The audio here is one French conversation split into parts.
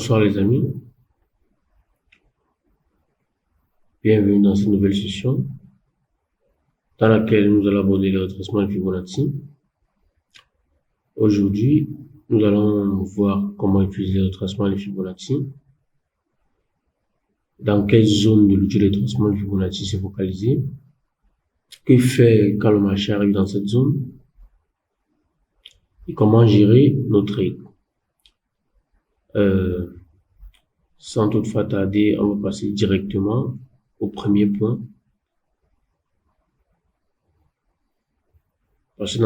Bonsoir les amis, bienvenue dans cette nouvelle session dans laquelle nous allons aborder le retracement de Fibonacci. Aujourd'hui, nous allons voir comment utiliser le retracement de Fibonacci, dans quelle zone de l'outil de retracement de Fibonacci se focaliser, que faire quand le marché arrive dans cette zone et comment gérer nos trades. Sans toutefois tarder, on va passer directement au premier point. Parce que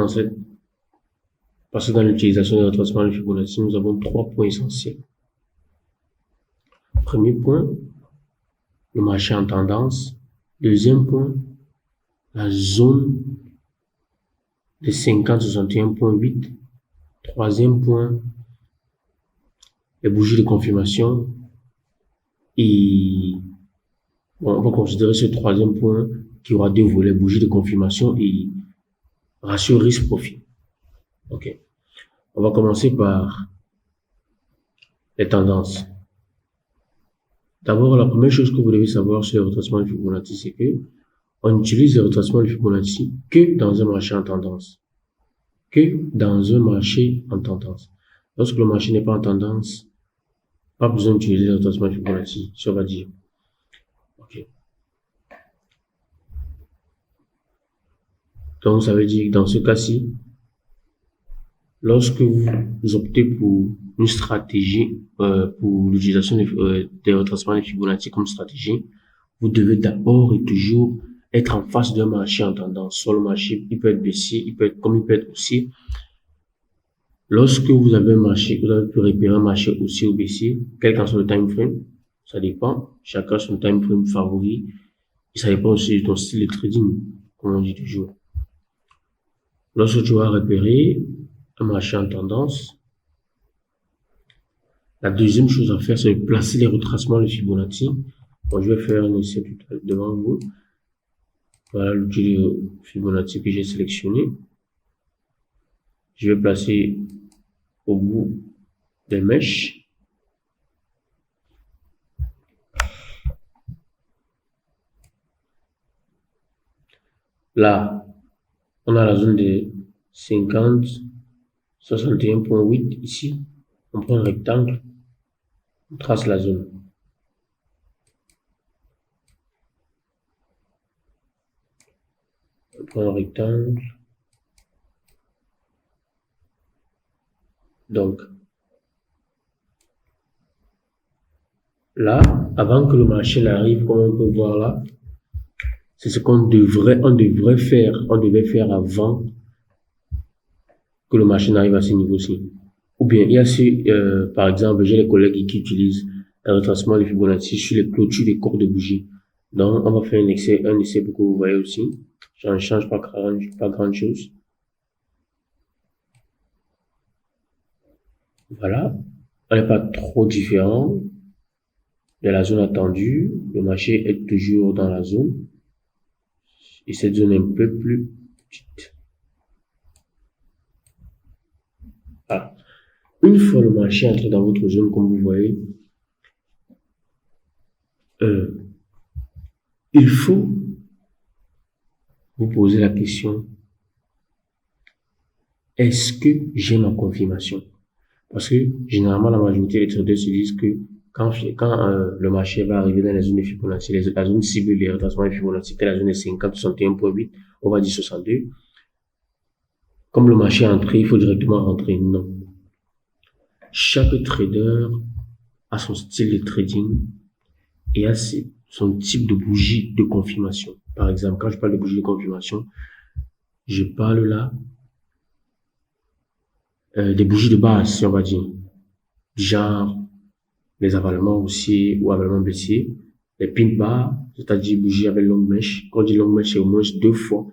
dans l'utilisation des retracements de Fibonacci, nous avons 3 points essentiels. Premier point, le marché en tendance. Deuxième point, la zone de 50-61.8. Troisième point, les bougies de confirmation. Et on va considérer ce troisième point qui aura 2 volets, bougies de confirmation et ratio risque-profit. Ok. On va commencer par les tendances. D'abord, la première chose que vous devez savoir sur le retracement de Fibonacci, c'est que on utilise le retracement de Fibonacci que dans un marché en tendance. Que dans un marché en tendance. Lorsque le marché n'est pas en tendance, pas besoin d'utiliser le retracement de Fibonacci, ça va dire. Ok. Donc, ça veut dire que dans ce cas-ci, lorsque vous optez pour une stratégie, pour l'utilisation des retracements de Fibonacci comme stratégie, vous devez d'abord et toujours être en face d'un marché en tendance. Soit le marché, il peut être baissier, il peut être haussier. Lorsque vous avez un marché, vous avez pu repérer un marché haussier ou baissier, quel qu'en soit le time frame, ça dépend. Chacun son time frame favori. Et ça dépend aussi de ton style de trading, comme on dit toujours. Lorsque tu vas repérer un marché en tendance, la deuxième chose à faire, c'est de placer les retracements de Fibonacci. Bon, je vais faire un essai devant vous. Voilà l'outil de Fibonacci que j'ai sélectionné. Je vais placer au bout des mèches. Là, on a la zone de 50, 61.8 ici. On prend un rectangle, on trace la zone. On prend un rectangle. Donc, là, avant que le marché n'arrive, comme on peut voir là, c'est ce qu'on devait faire avant que le marché n'arrive à ce niveau-ci. Ou bien, il y a par exemple, j'ai les collègues qui utilisent un retracement de Fibonacci sur les clôtures des corps de bougie. Donc, on va faire un essai pour que vous voyez aussi. Je ne change pas grand chose. Voilà. On n'est pas trop différent de la zone attendue. Le marché est toujours dans la zone. Et cette zone est un peu plus petite. Voilà. Une fois le marché entré dans votre zone, comme vous voyez, il faut vous poser la question, est-ce que j'ai ma confirmation? Parce que généralement, la majorité des traders se disent que quand le marché va arriver dans la zone de Fibonacci, la zone cible des retracements de Fibonacci, c'était la zone de 50, 61.8, on va dire 62. Comme le marché est entré, il faut directement rentrer. Non. Chaque trader a son style de trading et a son type de bougie de confirmation. Par exemple, quand je parle de bougie de confirmation, je parle là des bougies de base, si on va dire. Genre les avalements haussiers ou avalements baissiers. Les pin bars, c'est-à-dire bougies avec longue mèche. Quand on dit longue mèche, c'est au moins 2 fois.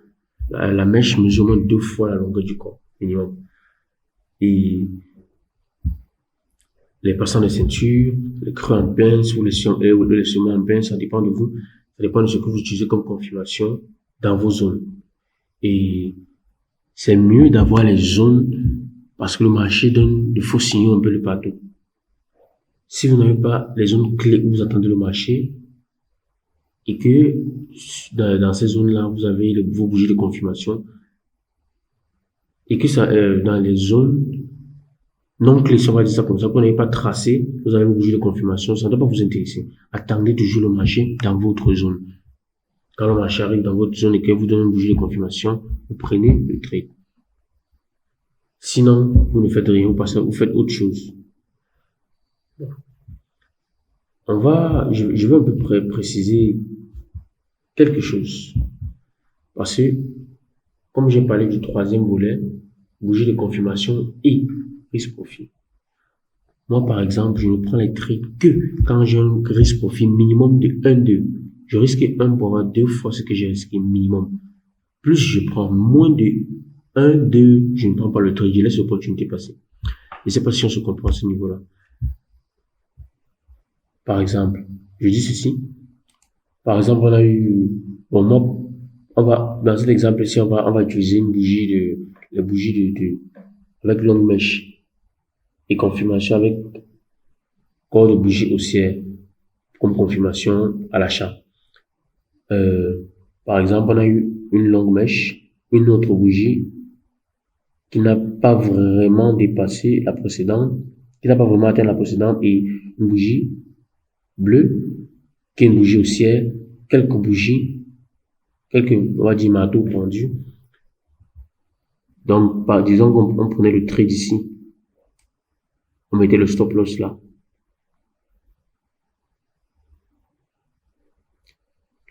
La mèche mesure au moins 2 fois la longueur du corps, minimum. Et les passants de ceinture, les creux en pince ou les sommets en pince, ça dépend de vous. Ça dépend de ce que vous utilisez comme confirmation dans vos zones. Et c'est mieux d'avoir les zones parce que le marché donne de faux signaux un peu de partout. Si vous n'avez pas les zones clés où vous attendez le marché et que dans ces zones-là, vous avez vos bougies de confirmation et que ça, dans les zones non clés, si on va dire ça comme ça, que vous n'avez pas tracé, vous avez vos bougies de confirmation, ça ne doit pas vous intéresser. Attendez toujours le marché dans votre zone. Quand le marché arrive dans votre zone et que vous donne une bougie de confirmation, vous prenez le trade. Sinon, vous ne faites rien, vous faites autre chose. Je vais un peu préciser quelque chose. Parce que, comme j'ai parlé du troisième volet, bougie de confirmation et risque-profit. Moi, par exemple, je ne prends les trades que quand j'ai un risque-profit minimum de 1-2. Je risque 1 pour avoir 2 fois ce que j'ai risqué minimum. Plus je prends moins de 1-2, je ne prends pas le trade, je laisse l'opportunité passer. Je ne sais pas si on se comprend à ce niveau-là. Par exemple, je dis ceci. Par exemple, on a eu, bon, moi, dans cet exemple-ci, on va utiliser la bougie avec longue mèche et confirmation avec corps de bougie haussière comme confirmation à l'achat. Par exemple, on a eu une longue mèche, une autre bougie qui n'a pas vraiment dépassé la précédente, qui n'a pas vraiment atteint la précédente et une bougie bleue qui est une bougie haussière, quelques bougies, on va dire marteaux pendus. Donc, disons qu'on prenait le trade ici, on mettait le stop loss là.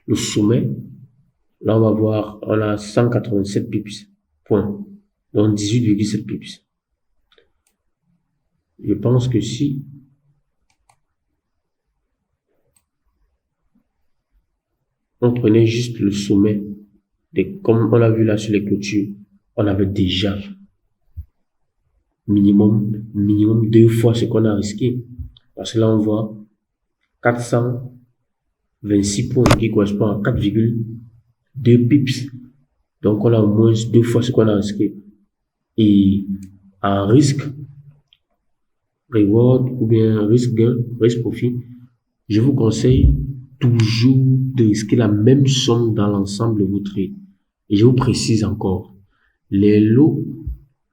Le sommet, là on va voir, on a 187 pips, point. Donc 18,7 pips. Je pense que si on prenait juste le sommet, comme on l'a vu là sur les clôtures, on avait déjà minimum 2 fois ce qu'on a risqué. Parce que là on voit 426 points qui correspond à 4,2 pips. Donc on a au moins 2 fois ce qu'on a risqué. Et en risque, reward ou bien risque gain, risque profit, je vous conseille toujours de risquer la même somme dans l'ensemble de vos trades. Et je vous précise encore, les lots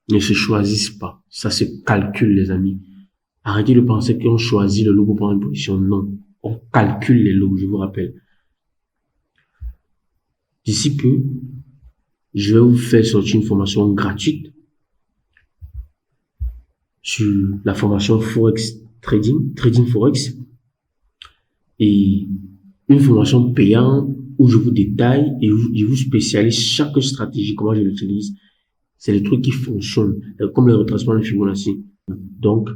ne se choisissent pas. Ça se calcule, les amis. Arrêtez de penser qu'on choisit le lot pour prendre une position. Non. On calcule les lots, je vous rappelle. D'ici peu, je vais vous faire sortir une formation gratuite sur la formation Forex Trading Forex, et une formation payante où je vous détaille et je vous spécialise chaque stratégie, comment je l'utilise. C'est les trucs qui fonctionnent, comme le retracement de Fibonacci. Donc,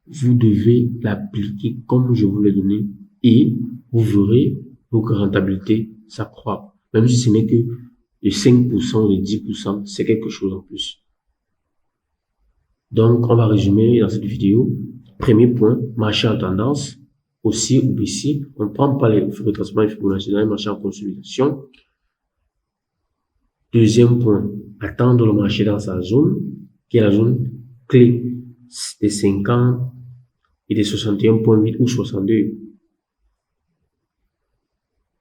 vous devez l'appliquer comme je vous l'ai donné et vous verrez votre rentabilité s'accroître. Même si ce n'est que de 5% ou de 10%, c'est quelque chose en plus. Donc, on va résumer dans cette vidéo. Premier point, marché en tendance, haussier ou baissier. On ne prend pas les retracements de Fibonacci dans les marchés en consolidation. Deuxième point, attendre le marché dans sa zone, qui est la zone clé des 50 et des 61,8 ou 62.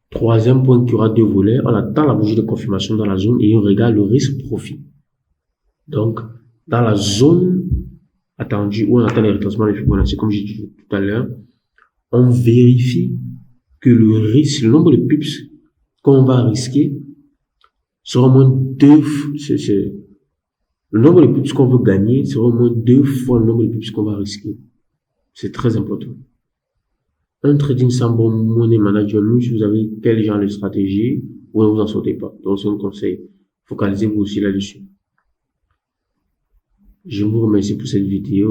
Troisième point, qui aura deux volets, on attend la bougie de confirmation dans la zone et on regarde le risque-profit. Donc, dans la zone attendue où on attend les retracements de Fibonacci, comme j'ai dit tout à l'heure, on vérifie que le nombre de pips qu'on va risquer sera au moins le nombre de pips qu'on veut gagner sera au moins 2 fois le nombre de pips qu'on va risquer. C'est très important. Un trading sans bon money management, si vous avez quel genre de stratégie, vous ne vous en sortez pas. Donc, c'est un conseil. Focalisez-vous aussi là-dessus. Je vous remercie pour cette vidéo.